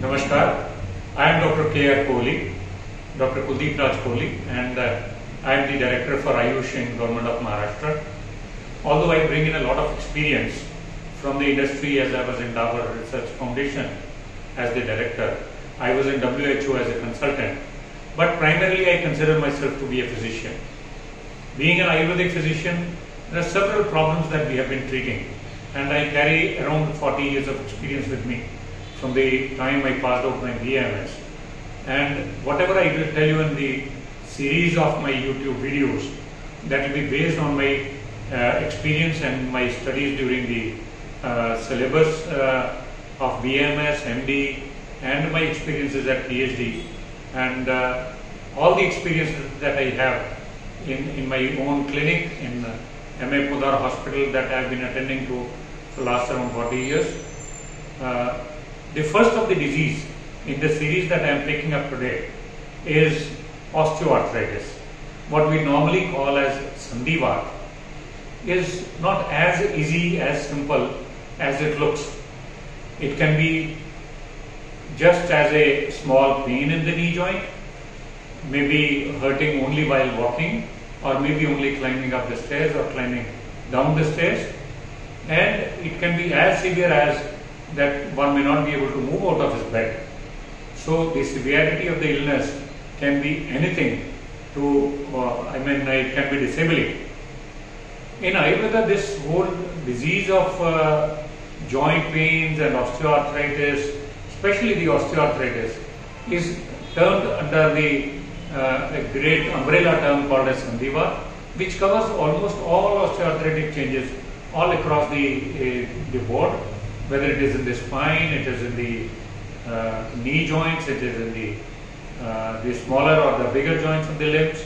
Namaskar. I am Dr. K.R. Kohli, Dr. Kuldeep Raj Kohli, and I am the Director for Ayush in Government of Maharashtra. Although I bring in a lot of experience from the industry, as I was in Dabur Research Foundation as the Director, I was in WHO as a consultant, but primarily I consider myself to be a physician. Being an Ayurvedic physician, there are several problems that we have been treating, and I carry around 40 years of experience with me from the time I passed out my BAMS. And whatever I will tell you in the series of my YouTube videos, that will be based on my experience and my studies during the syllabus of BAMS, MD, and my experiences at PhD, and all the experiences that I have in my own clinic in M.A. Pudar Hospital that I have been attending to for the last around 40 years. The first of the disease in the series that I am taking up today is osteoarthritis. What we normally call as Sandhivat is not as easy, as simple as it looks. It can be just as a small pain in the knee joint, maybe hurting only while walking, or maybe only climbing up the stairs or climbing down the stairs, and it can be as severe as that one may not be able to move out of his bed. So the severity of the illness can be anything to, it can be disabling. In Ayurveda, this whole disease of joint pains and osteoarthritis, especially the osteoarthritis, is termed under the a great umbrella term called as Sandhivat, which covers almost all osteoarthritic changes all across the board, whether it is in the spine, it is in the knee joints, it is in the smaller or the bigger joints of the limbs.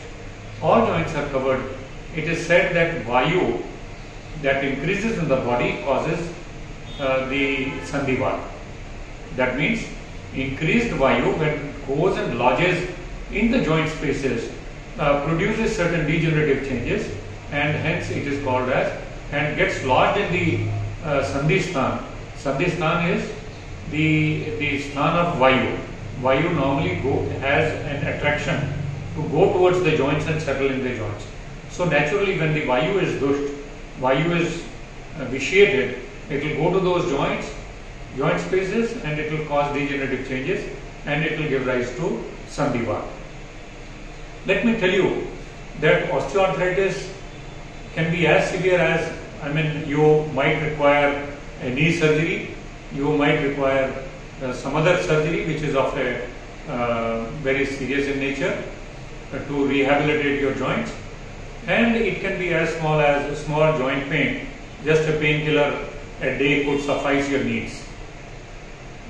All joints are covered. It is said that Vayu that increases in the body causes the Sandhivat. That means increased Vayu, when it goes and lodges in the joint spaces, produces certain degenerative changes, and hence it is called as, and gets lodged in the Sandhisthana. Sandhisthana is the sthan of Vayu. Vayu normally has an attraction to go towards the joints and settle in the joints. So naturally, when the Vayu is dushed, Vayu is vitiated, it will go to those joint spaces, and it will cause degenerative changes, and it will give rise to Sandhivat. Let me tell you that osteoarthritis can be as severe as, you might require a knee surgery, you might require some other surgery which is of a very serious in nature to rehabilitate your joints, and it can be as small as a small joint pain. Just a painkiller a day could suffice your needs.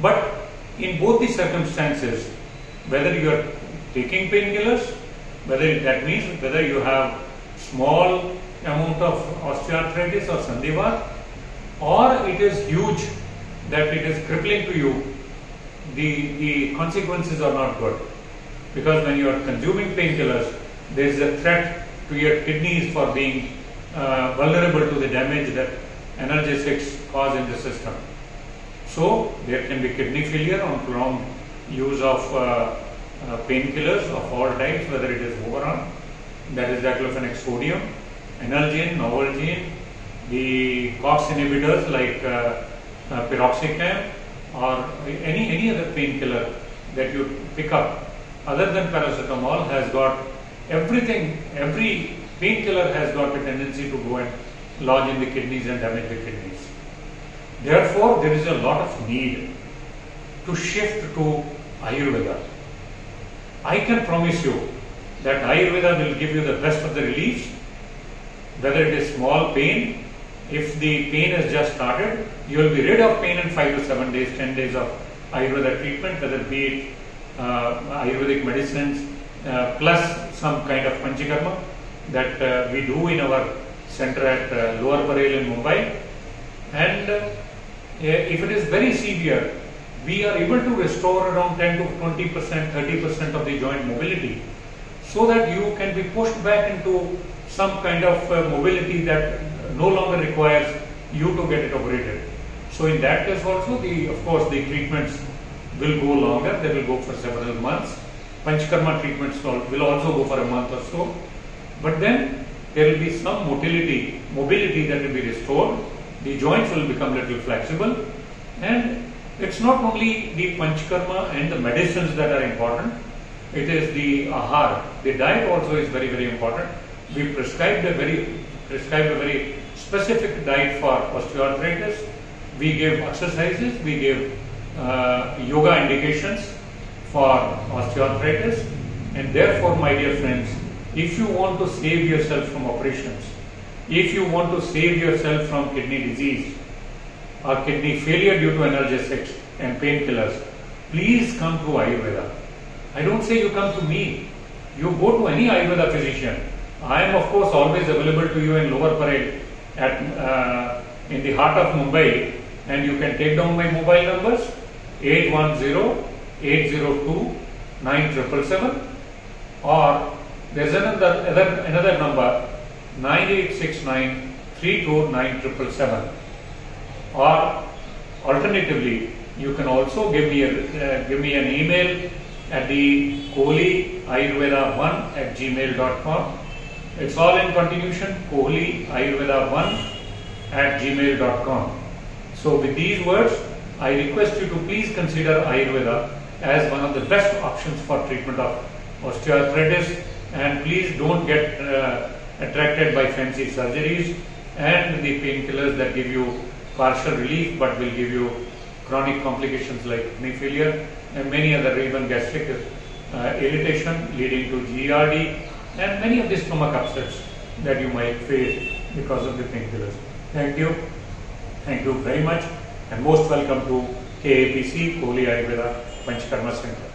But in both the circumstances, whether you are taking painkillers, whether you have small amount of osteoarthritis or Sandhivat, or it is huge, that it is crippling to you, the consequences are not good. Because when you are consuming painkillers, there is a threat to your kidneys for being vulnerable to the damage that analgesics cause in the system. So there can be kidney failure on prolonged use of painkillers of all types, whether it is Voveron, that is diclofenac sodium, Analgin, Novalgine, the COX inhibitors like piroxicam, or any other painkiller that you pick up other than paracetamol has got everything. Every painkiller has got a tendency to go and lodge in the kidneys and damage the kidneys. Therefore, there is a lot of need to shift to Ayurveda. I can promise you that Ayurveda will give you the best of the reliefs, whether it is small pain. If the pain has just started, you will be rid of pain in 5 to 7 days, 10 days of Ayurveda treatment, whether it be Ayurvedic medicines plus some kind of Panchakarma that we do in our center at Lower Parel in Mumbai. And if it is very severe, we are able to restore around 10 to 20%, 30% of the joint mobility, so that you can be pushed back into some kind of mobility that no longer requires you to get it operated. So in that case also, of course, the treatments will go longer, they will go for several months. Panchakarma treatments will also go for a month or so. But then there will be some mobility that will be restored. The joints will become little flexible. And it's not only the Panchakarma and the medicines that are important. It is the ahar. The diet also is very, very important. We prescribed a very specific diet for osteoarthritis. We give exercises, we give yoga indications for osteoarthritis, and therefore, my dear friends, if you want to save yourself from operations, if you want to save yourself from kidney disease or kidney failure due to analgesics and painkillers, please come to Ayurveda. I don't say you come to me. You go to any Ayurveda physician. I am, of course, always available to you in Lower Parel in the heart of Mumbai, and you can take down my mobile numbers 810-802-9777, or there's another number 9869-329-777, or alternatively you can also give me an email at the kohliayurveda1@gmail.com. It's all in continuation, kohliayurveda1@gmail.com. So with these words, I request you to please consider Ayurveda as one of the best options for treatment of osteoarthritis, and please don't get attracted by fancy surgeries and the painkillers that give you partial relief but will give you chronic complications like kidney failure and many other, even gastric irritation leading to GERD and many of the stomach upsets that you might face because of the painkillers. Thank you very much, and most welcome to KAPC, Kohli Ayurveda Panchakarma Center.